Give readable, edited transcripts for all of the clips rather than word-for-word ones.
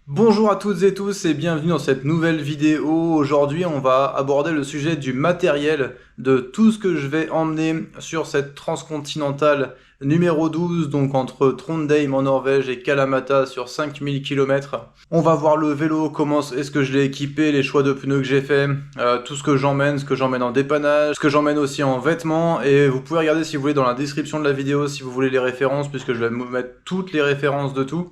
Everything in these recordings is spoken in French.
Bonjour à toutes et tous et bienvenue dans cette nouvelle vidéo. Aujourd'hui, on va aborder le sujet du matériel, de tout ce que je vais emmener sur cette transcontinentale numéro 12, donc entre Trondheim en Norvège et Kalamata sur 5000 km. On va voir le vélo, comment est-ce que je l'ai équipé, les choix de pneus que j'ai fait, tout ce que j'emmène, en dépannage, ce que j'emmène aussi en vêtements, et vous pouvez regarder si vous voulez dans la description de la vidéo si vous voulez les références, puisque je vais vous mettre toutes les références de tout.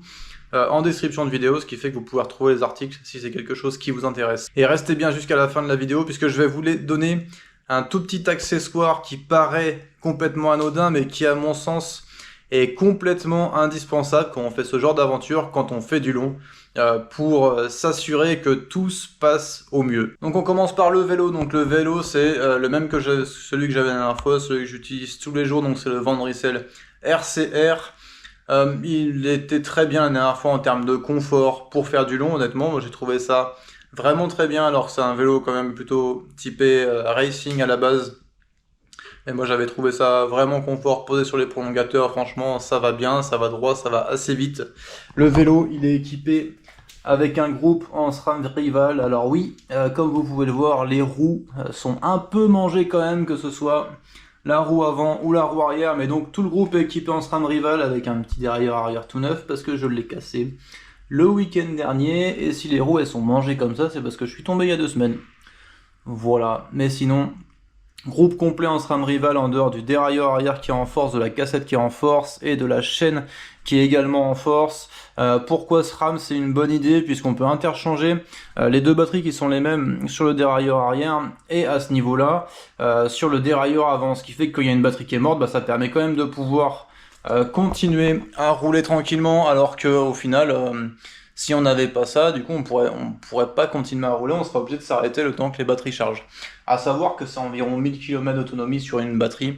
En description de vidéo, ce qui fait que vous pouvez retrouver les articles si c'est quelque chose qui vous intéresse. Et restez bien jusqu'à la fin de la vidéo puisque je vais vous donner un tout petit accessoire qui paraît complètement anodin mais qui à mon sens est complètement indispensable quand on fait ce genre d'aventure, quand on fait du long, pour s'assurer que tout se passe au mieux. Donc on commence par le vélo. Donc le vélo c'est le même que celui que j'avais la dernière fois, celui que j'utilise tous les jours, donc c'est le Van Rysel RCR. Il était très bien la dernière fois en termes de confort pour faire du long, honnêtement. Moi j'ai trouvé ça vraiment très bien, alors que c'est un vélo quand même plutôt typé racing à la base. Et moi j'avais trouvé ça vraiment confort, posé sur les prolongateurs, franchement ça va bien, ça va droit, ça va assez vite. Le vélo il est équipé avec un groupe en SRAM Rival. Alors oui, comme vous pouvez le voir, les roues sont un peu mangées quand même, que ce soit la roue avant ou la roue arrière, mais donc tout le groupe est équipé en SRAM Rival avec un petit dérailleur arrière tout neuf parce que je l'ai cassé le week-end dernier, et si les roues elles sont mangées comme ça, c'est parce que je suis tombé il y a 2 semaines. Voilà, mais sinon, groupe complet en SRAM Rival en dehors du dérailleur arrière qui est en force, de la cassette qui est en force et de la chaîne qui est également en force. Pourquoi SRAM? C'est une bonne idée puisqu'on peut interchanger les deux batteries qui sont les mêmes sur le dérailleur arrière et à ce niveau-là sur le dérailleur avant, ce qui fait que quand il y a une batterie qui est morte, ça permet quand même de pouvoir continuer à rouler tranquillement, alors que au final si on n'avait pas ça, du coup on pourrait pas continuer à rouler, on sera obligé de s'arrêter le temps que les batteries chargent. À savoir que c'est environ 1000 km d'autonomie sur une batterie,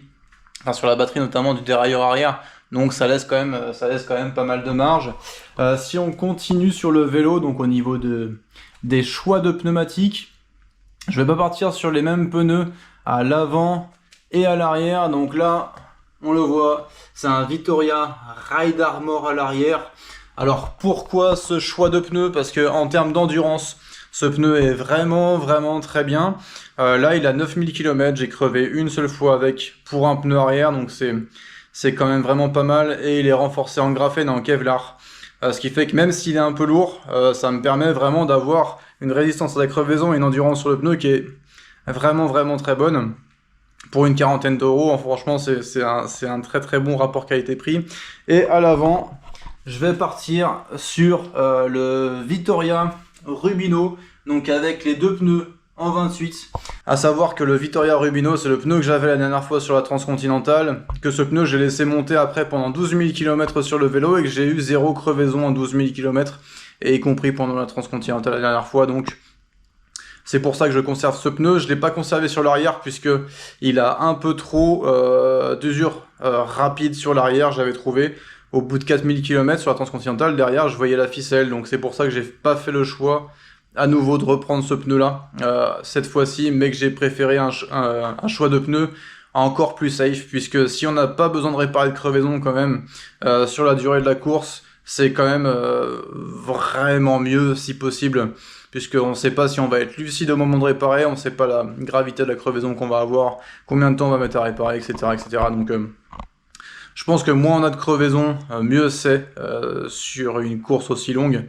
enfin sur la batterie notamment du dérailleur arrière, donc ça laisse quand même pas mal de marge. Si on continue sur le vélo, donc au niveau des choix de pneumatiques, je vais pas partir sur les mêmes pneus à l'avant et à l'arrière. Donc là, on le voit, c'est un Vittoria Ride Armor à l'arrière. Alors pourquoi ce choix de pneus? Parce que en termes d'endurance, ce pneu est vraiment très bien. Là, il a 9000 km, j'ai crevé une seule fois avec pour un pneu arrière, donc c'est quand même vraiment pas mal. Et il est renforcé en graphène, en Kevlar. Ce qui fait que même s'il est un peu lourd, ça me permet vraiment d'avoir une résistance à la crevaison et une endurance sur le pneu qui est vraiment très bonne. Pour une quarantaine d'euros, franchement, c'est un très bon rapport qualité-prix. Et à l'avant, je vais partir sur le Vittoria Rubino, donc avec les deux pneus en 28. À savoir que le Vittoria Rubino, c'est le pneu que j'avais la dernière fois sur la transcontinentale, que ce pneu j'ai laissé monter après pendant 12 000 km sur le vélo et que j'ai eu 0 crevaison en 12 000 km, et y compris pendant la transcontinentale la dernière fois, donc c'est pour ça que je conserve ce pneu. Je ne l'ai pas conservé sur l'arrière puisque il a un peu trop d'usure rapide sur l'arrière, j'avais trouvé. Au bout de 4000 km sur la transcontinentale, derrière, je voyais la ficelle. Donc c'est pour ça que j'ai pas fait le choix à nouveau de reprendre ce pneu-là cette fois-ci, mais que j'ai préféré un choix de pneu encore plus safe, puisque si on n'a pas besoin de réparer de crevaison quand même sur la durée de la course, c'est quand même vraiment mieux si possible, puisqu'on ne sait pas si on va être lucide au moment de réparer, on ne sait pas la gravité de la crevaison qu'on va avoir, combien de temps on va mettre à réparer, etc. Donc je pense que moins on a de crevaison, mieux c'est sur une course aussi longue.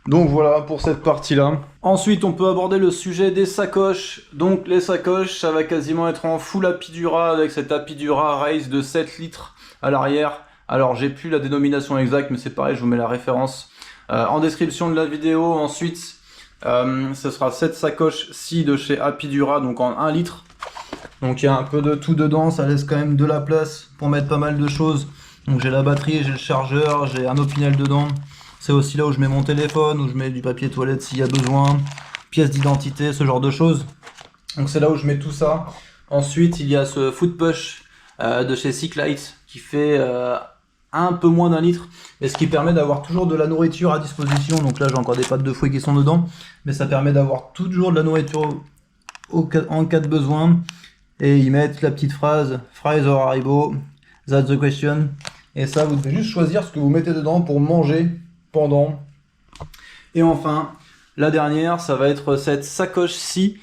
Donc voilà pour cette partie-là. Ensuite, on peut aborder le sujet des sacoches. Donc les sacoches, ça va quasiment être en full Apidura avec cet Apidura Race de 7 litres à l'arrière. Alors j'ai plus la dénomination exacte, mais c'est pareil, je vous mets la référence en description de la vidéo. Ensuite, ce sera cette sacoche-ci de chez Apidura, donc en 1 litre. Donc il y a un peu de tout dedans, ça laisse quand même de la place pour mettre pas mal de choses. Donc j'ai la batterie, j'ai le chargeur, j'ai un Opinel dedans. C'est aussi là où je mets mon téléphone, où je mets du papier toilette s'il y a besoin, pièces d'identité, ce genre de choses. Donc c'est là où je mets tout ça. Ensuite il y a ce Foot Push de chez Cyclite qui fait un peu moins d'1 litre, mais ce qui permet d'avoir toujours de la nourriture à disposition. Donc là j'ai encore des pâtes de fouet qui sont dedans, mais ça permet d'avoir toujours de la nourriture en cas de besoin. Et ils mettent la petite phrase Fries or Haribo, that's the question. Et ça, vous devez juste choisir ce que vous mettez dedans pour manger pendant Et enfin, la dernière, ça va être cette sacoche-ci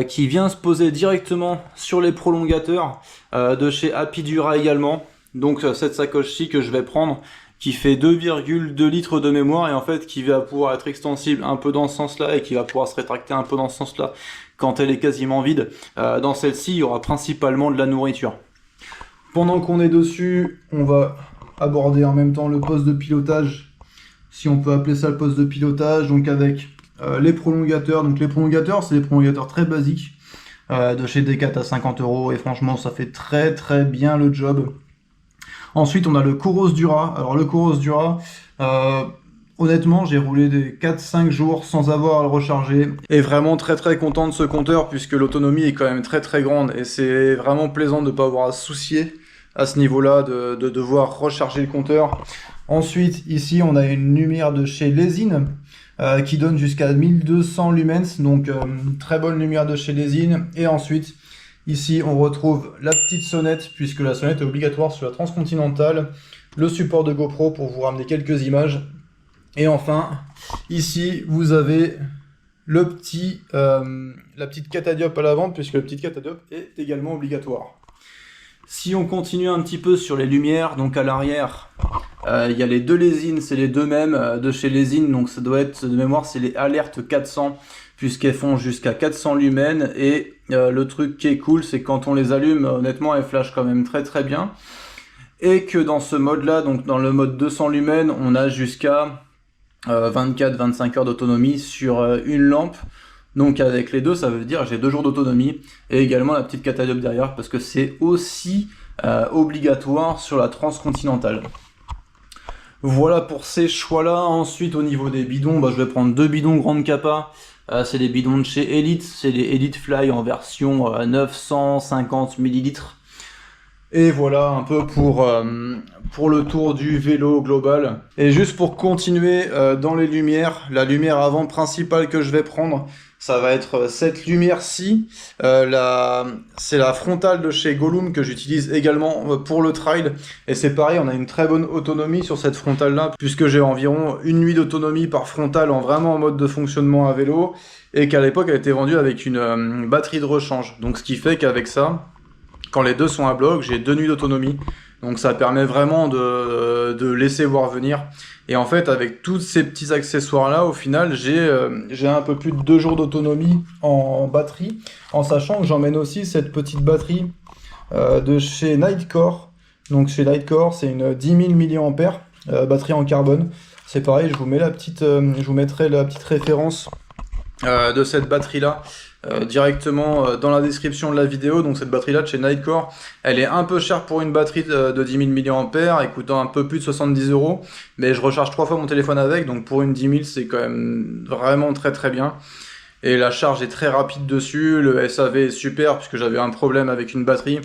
qui vient se poser directement sur les prolongateurs de chez Apidura également. Donc cette sacoche-ci que je vais prendre, qui fait 2,2 litres de mémoire et en fait qui va pouvoir être extensible un peu dans ce sens-là et qui va pouvoir se rétracter un peu dans ce sens-là quand elle est quasiment vide. Dans celle-ci, il y aura principalement de la nourriture. Pendant qu'on est dessus, on va aborder en même temps le poste de pilotage, si on peut appeler ça le poste de pilotage, donc avec les prolongateurs. Donc les prolongateurs, c'est des prolongateurs très basiques de chez Decat à 50 € et franchement ça fait très bien le job. Ensuite on a le Coros Dura. Alors le Coros Dura, honnêtement j'ai roulé des 4-5 jours sans avoir à le recharger et vraiment très content de ce compteur puisque l'autonomie est quand même très grande et c'est vraiment plaisant de ne pas avoir à se soucier à ce niveau-là de devoir recharger le compteur. Ensuite ici on a une lumière de chez Lesin qui donne jusqu'à 1200 lumens, donc très bonne lumière de chez Lesin. Et ensuite ici on retrouve la petite sonnette puisque la sonnette est obligatoire sur la Transcontinental, le support de GoPro pour vous ramener quelques images. Et enfin ici vous avez le petit, la petite catadiope à l'avant puisque le petit catadiope est également obligatoire. Si on continue un petit peu sur les lumières, donc à l'arrière, il y a les deux Lesin, c'est les deux mêmes de chez Lesin, donc ça doit être de mémoire, c'est les Alert 400, puisqu'elles font jusqu'à 400 lumens, et le truc qui est cool, c'est quand on les allume, honnêtement, elles flashent quand même très bien, et que dans ce mode-là, donc dans le mode 200 lumens, on a jusqu'à 24-25 heures d'autonomie sur une lampe. Donc avec les deux, ça veut dire j'ai 2 jours d'autonomie et également la petite catadiope derrière parce que c'est aussi obligatoire sur la Transcontinentale. Voilà pour ces choix-là. Ensuite au niveau des bidons, je vais prendre 2 bidons grande capa. C'est des bidons de chez Elite, c'est les Elite Fly en version 950 ml. Et voilà un peu pour le tour du vélo global. Et juste pour continuer dans les lumières, la lumière avant principale que je vais prendre, ça va être cette lumière-ci. C'est la frontale de chez Gollum que j'utilise également pour le trail. Et c'est pareil, on a une très bonne autonomie sur cette frontale-là, puisque j'ai environ une nuit d'autonomie par frontale vraiment en mode de fonctionnement à vélo. Et qu'à l'époque, elle était vendue avec une batterie de rechange. Donc ce qui fait qu'avec ça, quand les deux sont à bloc, j'ai 2 nuits d'autonomie. Donc ça permet vraiment de laisser voir venir. Et en fait, avec tous ces petits accessoires-là, au final, j'ai un peu plus de 2 jours d'autonomie en batterie, en sachant que j'emmène aussi cette petite batterie de chez Nightcore. Donc chez Nightcore, c'est une 10 000 mAh, batterie en carbone. C'est pareil, je vous mettrai la petite référence de cette batterie-là. Directement dans la description de la vidéo. Donc cette batterie là de chez Nightcore, elle est un peu chère pour une batterie de 10 000 mAh et coûtant un peu plus de 70 €, mais je recharge 3 fois mon téléphone avec, donc pour une 10 000 c'est quand même vraiment très bien et la charge est très rapide dessus. Le SAV est super puisque j'avais un problème avec une batterie,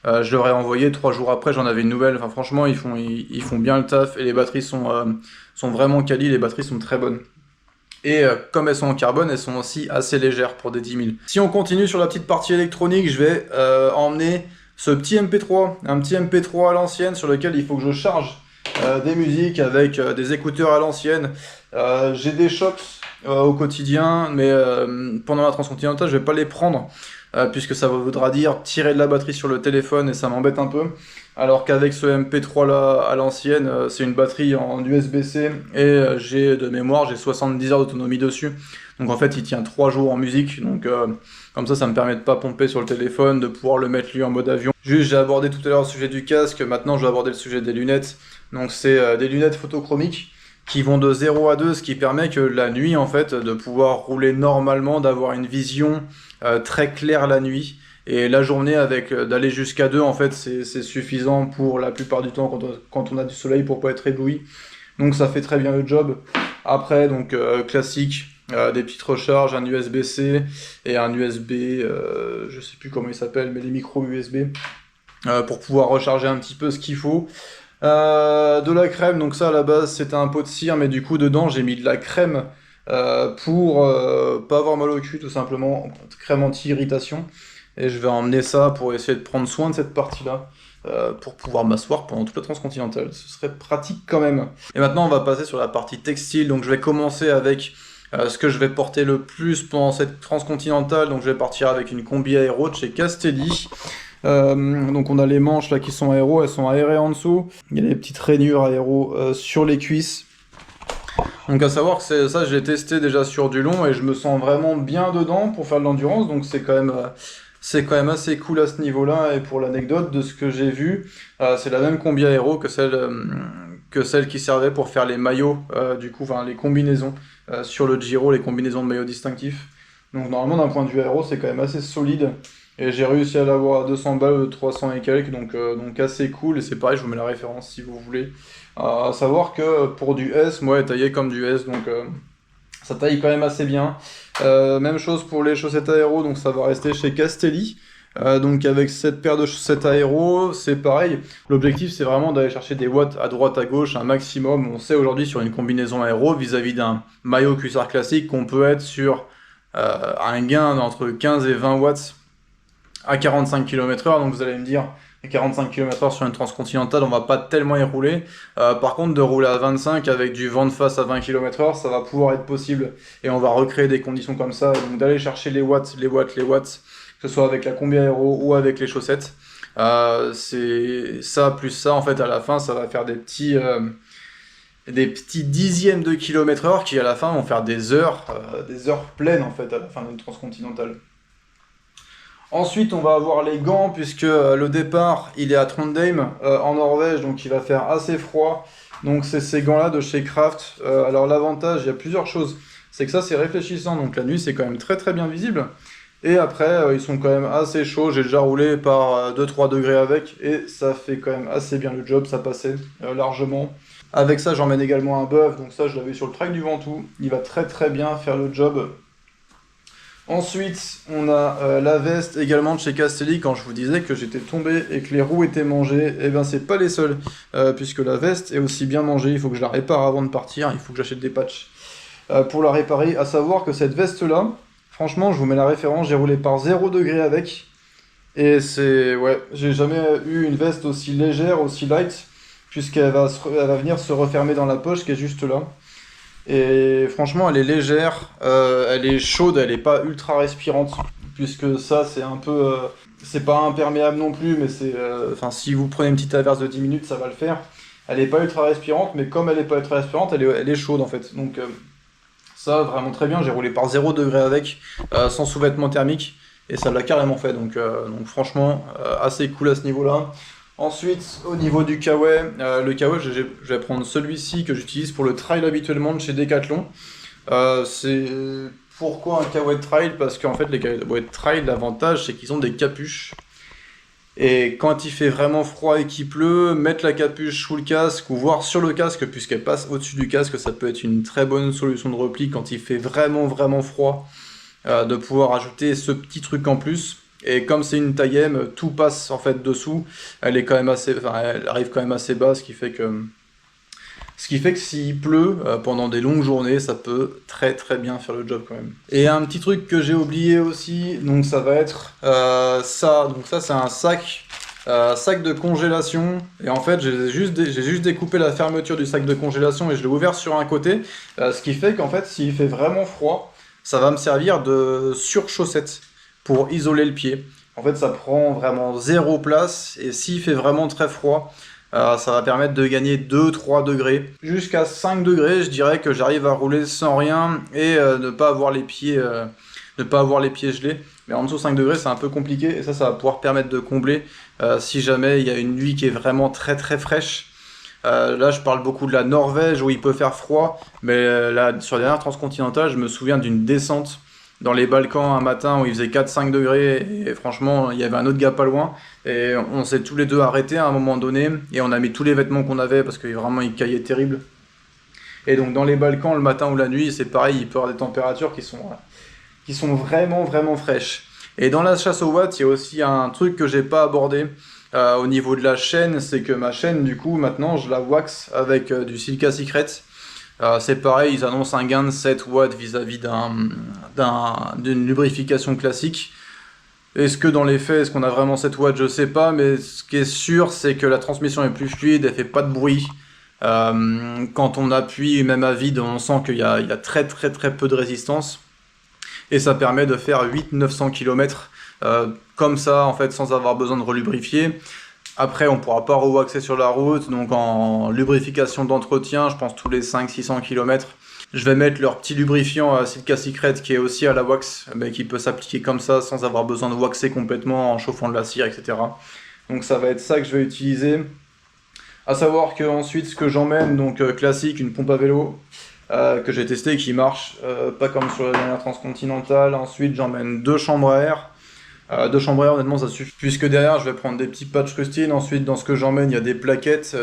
je l'aurais envoyé 3 jours après, j'en avais une nouvelle. Enfin franchement ils font bien le taf et les batteries sont vraiment quali, les batteries sont très bonnes. Et comme elles sont en carbone, elles sont aussi assez légères pour des 10 000. Si on continue sur la petite partie électronique, je vais emmener ce petit MP3, un petit MP3 à l'ancienne sur lequel il faut que je charge des musiques avec des écouteurs à l'ancienne. J'ai des Shocks au quotidien, mais pendant la Transcontinentale, je vais pas les prendre puisque ça voudra dire tirer de la batterie sur le téléphone et ça m'embête un peu. Alors qu'avec ce MP3 là à l'ancienne, c'est une batterie en USB-C et j'ai de mémoire, j'ai 70 heures d'autonomie dessus. Donc en fait il tient 3 jours en musique, donc comme ça me permet de pas pomper sur le téléphone, de pouvoir le mettre lui en mode avion. Juste j'ai abordé tout à l'heure le sujet du casque, maintenant je vais aborder le sujet des lunettes. Donc c'est des lunettes photochromiques qui vont de 0 à 2, ce qui permet que la nuit en fait de pouvoir rouler normalement, d'avoir une vision très claire la nuit. Et la journée d'aller jusqu'à 2 en fait c'est suffisant pour la plupart du temps quand on a du soleil pour pas être ébloui. Donc ça fait très bien le job. Après donc classique, des petites recharges, un USB-C et un USB, je sais plus comment il s'appelle, mais les micros USB pour pouvoir recharger un petit peu ce qu'il faut. De la crème, donc ça à la base c'était un pot de cire, mais du coup dedans j'ai mis de la crème pour pas avoir mal au cul tout simplement, crème anti-irritation. Et je vais emmener ça pour essayer de prendre soin de cette partie-là. pour pouvoir m'asseoir pendant toute la transcontinentale. Ce serait pratique quand même. Et maintenant, on va passer sur la partie textile. Donc, je vais commencer avec ce que je vais porter le plus pendant cette transcontinentale. Donc, je vais partir avec une combi aéro de chez Castelli. Donc, on a les manches là qui sont aéro, elles sont aérées en dessous. Il y a des petites rainures aéro sur les cuisses. Donc, à savoir que ça, je l'ai testé déjà sur du long et je me sens vraiment bien dedans pour faire de l'endurance. Donc, c'est quand même assez cool à ce niveau-là. Et pour l'anecdote de ce que j'ai vu, c'est la même combi aéro que celle qui servait pour faire les maillots, du coup, enfin les combinaisons sur le Giro, les combinaisons de maillots distinctifs. Donc normalement, d'un point de vue aéro, c'est quand même assez solide. Et j'ai réussi à l'avoir à 200 balles, 300 et quelques, donc assez cool. Et c'est pareil, je vous mets la référence si vous voulez. À savoir que pour du S, moi, elle est taillée comme du S, donc ça taille quand même assez bien. Même chose pour les chaussettes aéro, donc ça va rester chez Castelli. Donc avec cette paire de chaussettes aéro, c'est pareil. L'objectif, c'est vraiment d'aller chercher des watts à droite, à gauche, un maximum. On sait aujourd'hui sur une combinaison aéro, vis-à-vis d'un maillot cuissard classique, qu'on peut être sur un gain d'entre 15 et 20 watts à 45 km/h. Donc vous allez me dire, 45 km/h sur une transcontinentale, on va pas tellement y rouler. Par contre, de rouler à 25 avec du vent de face à 20 km/h, ça va pouvoir être possible. Et on va recréer des conditions comme ça. Donc d'aller chercher les watts, que ce soit avec la combi aéro ou avec les chaussettes. C'est ça plus ça, en fait, à la fin, ça va faire des petits dixièmes de km/h qui, à la fin, vont faire des heures pleines, en fait, à la fin d'une transcontinentale. Ensuite, on va avoir les gants, puisque le départ, il est à Trondheim, en Norvège, donc il va faire assez froid. Donc c'est ces gants-là de chez Craft. Alors l'avantage, il y a plusieurs choses. C'est que ça, c'est réfléchissant, donc la nuit, c'est quand même très très bien visible. Et après, ils sont quand même assez chauds. J'ai déjà roulé par 2-3 degrés avec, et ça fait quand même assez bien le job, ça passait largement. Avec ça, j'emmène également un bœuf, donc ça, je l'avais sur le Trek du Ventoux. Il va très très bien faire le job. Ensuite, on a la veste également de chez Castelli. Quand je vous disais que j'étais tombé et que les roues étaient mangées, eh ben c'est pas les seuls, puisque la veste est aussi bien mangée. Il faut que je la répare avant de partir, il faut que j'achète des patchs pour la réparer. À savoir que cette veste-là, franchement, je vous mets la référence, j'ai roulé par 0 degré avec, et j'ai jamais eu une veste aussi légère, aussi light, puisqu'elle elle va venir se refermer dans la poche qui est juste là. Et franchement, elle est légère, elle est chaude, elle est pas ultra respirante, puisque ça, c'est un peu... c'est pas imperméable non plus, mais c'est... Enfin, si vous prenez une petite averse de 10 minutes, ça va le faire. Elle est pas ultra respirante, mais comme elle est pas ultra respirante, elle est chaude, en fait. Donc, ça, vraiment très bien. J'ai roulé par 0 degré avec, sans sous-vêtements thermiques, et ça l'a carrément fait. Donc franchement, assez cool à ce niveau-là. Ensuite, au niveau du kawaii, le kawaii, je vais prendre celui-ci que j'utilise pour le trail habituellement de chez Decathlon. C'est pourquoi un kawaii de trail? Parce qu'en fait, les kawaii de trail, l'avantage, c'est qu'ils ont des capuches. Et quand il fait vraiment froid et qu'il pleut, mettre la capuche sous le casque ou voire sur le casque, puisqu'elle passe au-dessus du casque, ça peut être une très bonne solution de repli quand il fait vraiment vraiment froid, de pouvoir ajouter ce petit truc en plus. Et comme c'est une taille M, tout passe en fait dessous. Elle est quand même elle arrive quand même assez bas, ce qui fait que s'il pleut pendant des longues journées, ça peut très très bien faire le job quand même. Et un petit truc que j'ai oublié aussi, donc ça va être ça. Donc ça, c'est un sac de congélation. Et en fait, j'ai juste découpé la fermeture du sac de congélation et je l'ai ouvert sur un côté. Ce qui fait qu'en fait, s'il fait vraiment froid, ça va me servir de surchaussette pour isoler le pied. En fait, ça prend vraiment zéro place, et s'il fait vraiment très froid, ça va permettre de gagner 2-3 degrés. Jusqu'à 5 degrés, je dirais que j'arrive à rouler sans rien et ne pas avoir les pieds gelés. Mais en dessous de 5 degrés, c'est un peu compliqué, et ça va pouvoir permettre de combler si jamais il y a une nuit qui est vraiment très très fraîche. Là, je parle beaucoup de la Norvège où il peut faire froid, mais là, sur les dernières transcontinentales, je me souviens d'une descente dans les Balkans un matin où il faisait 4-5 degrés, et franchement, il y avait un autre gars pas loin, et on s'est tous les deux arrêtés à un moment donné, et on a mis tous les vêtements qu'on avait, parce que vraiment, il caillait terrible. Et donc, dans les Balkans, le matin ou la nuit, c'est pareil, il peut y avoir des températures qui sont vraiment, vraiment fraîches. Et dans la chasse aux watts, il y a aussi un truc que j'ai pas abordé, au niveau de la chaîne, c'est que ma chaîne, du coup, maintenant, je la wax avec du Silka Secret. C'est pareil, ils annoncent un gain de 7 watts vis-à-vis d'une lubrification classique. Est-ce que dans les faits, est-ce qu'on a vraiment 7 watts? Je sais pas, mais ce qui est sûr, c'est que la transmission est plus fluide, elle fait pas de bruit. Quand on appuie, même à vide, on sent qu'il y a très très très peu de résistance. Et ça permet de faire 800-900 km comme ça, en fait, sans avoir besoin de relubrifier. Après, on pourra pas rewaxer sur la route, donc en lubrification d'entretien, je pense tous les 500-600 km. Je vais mettre leur petit lubrifiant Silka Secret qui est aussi à la wax, mais qui peut s'appliquer comme ça sans avoir besoin de waxer complètement en chauffant de la cire, etc. Donc ça va être ça que je vais utiliser. À savoir que ensuite ce que j'emmène, donc classique, une pompe à vélo que j'ai testé qui marche, pas comme sur la dernière transcontinentale. Ensuite j'emmène 2 chambres à air. 2 chambres à air, honnêtement ça suffit. Puisque derrière je vais prendre des petits patchs rustines. Ensuite dans ce que j'emmène il y a des plaquettes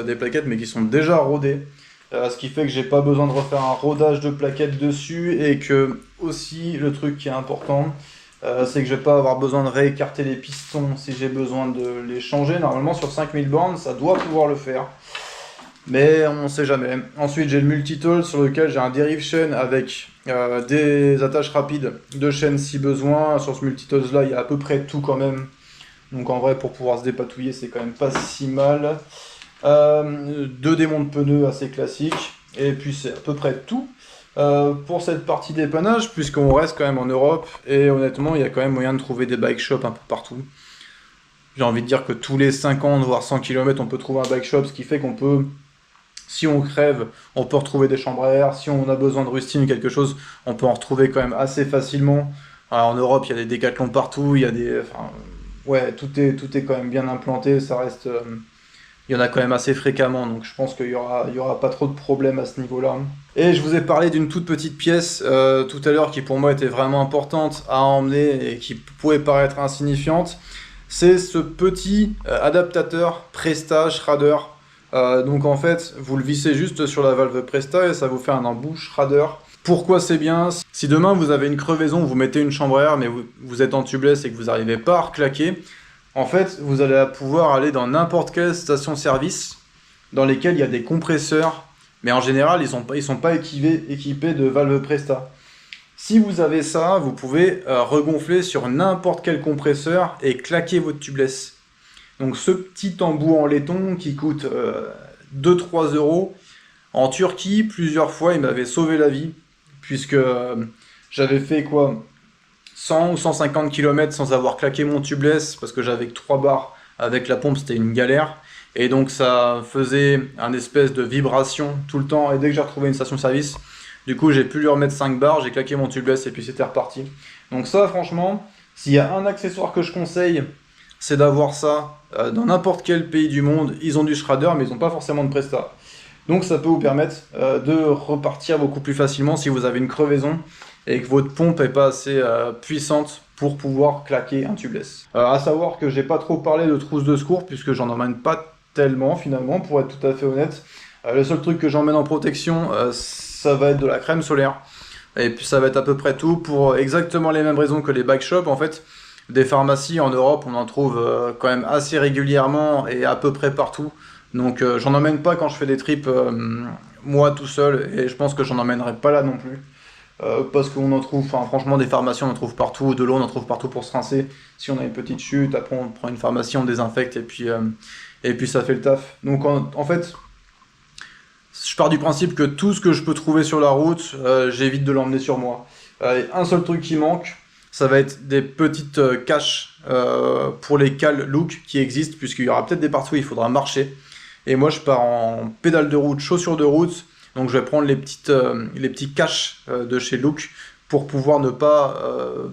mais qui sont déjà rodées. Ce qui fait que j'ai pas besoin de refaire un rodage de plaquettes dessus, et que aussi le truc qui est important, c'est que je vais pas avoir besoin de réécarter les pistons si j'ai besoin de les changer. Normalement sur 5000 bornes ça doit pouvoir le faire, mais on sait jamais. Ensuite j'ai le multitool sur lequel j'ai un dérive chaîne avec des attaches rapides de chaîne si besoin. Sur ce multitool là il y a à peu près tout quand même, donc en vrai pour pouvoir se dépatouiller c'est quand même pas si mal. 2 démontes pneus assez classiques, et puis c'est à peu près tout pour cette partie dépannage, puisqu'on reste quand même en Europe, et honnêtement il y a quand même moyen de trouver des bike shops un peu partout. J'ai envie de dire que tous les 50 voire 100 km on peut trouver un bike shop, ce qui fait qu'on peut, si on crève, on peut retrouver des chambres à air. Si on a besoin de rustine ou quelque chose, on peut en retrouver quand même assez facilement. Alors, en Europe il y a des Décathlon partout, il y a des... Enfin, ouais, tout est quand même bien implanté, ça reste... il y en a quand même assez fréquemment, donc je pense qu'il y aura pas trop de problèmes à ce niveau-là. Et je vous ai parlé d'une toute petite pièce tout à l'heure qui pour moi était vraiment importante à emmener et qui pouvait paraître insignifiante. C'est ce petit adaptateur Presta Schrader. Donc en fait, vous le vissez juste sur la valve Presta et ça vous fait un embout Schrader. Pourquoi c'est bien? Si demain vous avez une crevaison, vous mettez une chambre à air, mais vous êtes en tubeless et que vous n'arrivez pas à reclaquer, en fait, vous allez pouvoir aller dans n'importe quelle station-service dans lesquelles il y a des compresseurs, mais en général, ils sont pas équipés de valve Presta. Si vous avez ça, vous pouvez regonfler sur n'importe quel compresseur et claquer votre tubeless. Donc ce petit embout en laiton qui coûte 2-3 euros, en Turquie, plusieurs fois, il m'avait sauvé la vie, puisque j'avais fait quoi, 100 ou 150 km sans avoir claqué mon tubeless, parce que j'avais que 3 barres, avec la pompe c'était une galère, et donc ça faisait un espèce de vibration tout le temps, et dès que j'ai retrouvé une station-service, du coup j'ai pu lui remettre 5 barres, j'ai claqué mon tubeless et puis c'était reparti. Donc ça franchement, s'il y a un accessoire que je conseille, c'est d'avoir ça dans n'importe quel pays du monde. Ils ont du Schrader mais ils n'ont pas forcément de Presta. Donc ça peut vous permettre de repartir beaucoup plus facilement si vous avez une crevaison et que votre pompe n'est pas assez puissante pour pouvoir claquer un tubeless. À savoir que j'ai pas trop parlé de trousse de secours puisque j'en emmène pas tellement finalement, pour être tout à fait honnête. Le seul truc que j'emmène en protection, ça va être de la crème solaire. Et puis ça va être à peu près tout, pour exactement les mêmes raisons que les bike shops. En fait, des pharmacies en Europe, on en trouve quand même assez régulièrement et à peu près partout. Donc j'en emmène pas quand je fais des trips moi tout seul, et je pense que j'en emmènerai pas là non plus. Parce qu'on en trouve, enfin franchement des pharmacies on en trouve partout, de l'eau on en trouve partout pour se rincer. Si on a une petite chute, après on prend une pharmacie, on désinfecte et puis ça fait le taf. Donc en fait, je pars du principe que tout ce que je peux trouver sur la route, j'évite de l'emmener sur moi. Un seul truc qui manque, ça va être des petites caches pour les cales look qui existent, puisqu'il y aura peut-être des parties où il faudra marcher. Et moi je pars en pédale de route, chaussures de route, donc je vais prendre les petits caches de chez Look pour pouvoir ne pas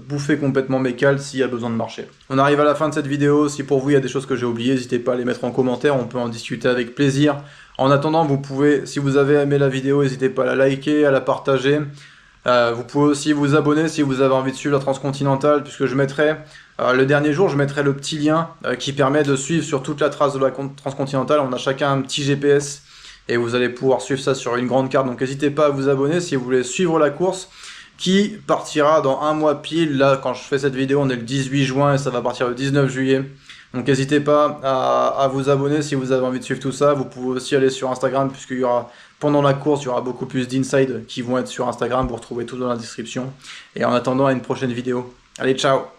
bouffer complètement mes cales s'il y a besoin de marcher. On arrive à la fin de cette vidéo. Si pour vous il y a des choses que j'ai oubliées, n'hésitez pas à les mettre en commentaire, on peut en discuter avec plaisir. En attendant, vous pouvez, si vous avez aimé la vidéo, n'hésitez pas à la liker, à la partager. Vous pouvez aussi vous abonner si vous avez envie de suivre la transcontinentale, puisque je mettrai le dernier jour, je mettrai le petit lien qui permet de suivre sur toute la trace de la transcontinentale. On a chacun un petit GPS et vous allez pouvoir suivre ça sur une grande carte. Donc n'hésitez pas à vous abonner si vous voulez suivre la course qui partira dans un mois pile. Là, quand je fais cette vidéo, on est le 18 juin et ça va partir le 19 juillet. Donc n'hésitez pas à vous abonner si vous avez envie de suivre tout ça. Vous pouvez aussi aller sur Instagram, puisqu'il y aura, pendant la course, il y aura beaucoup plus d'inside qui vont être sur Instagram. Vous retrouvez tout dans la description. Et en attendant, à une prochaine vidéo. Allez, ciao!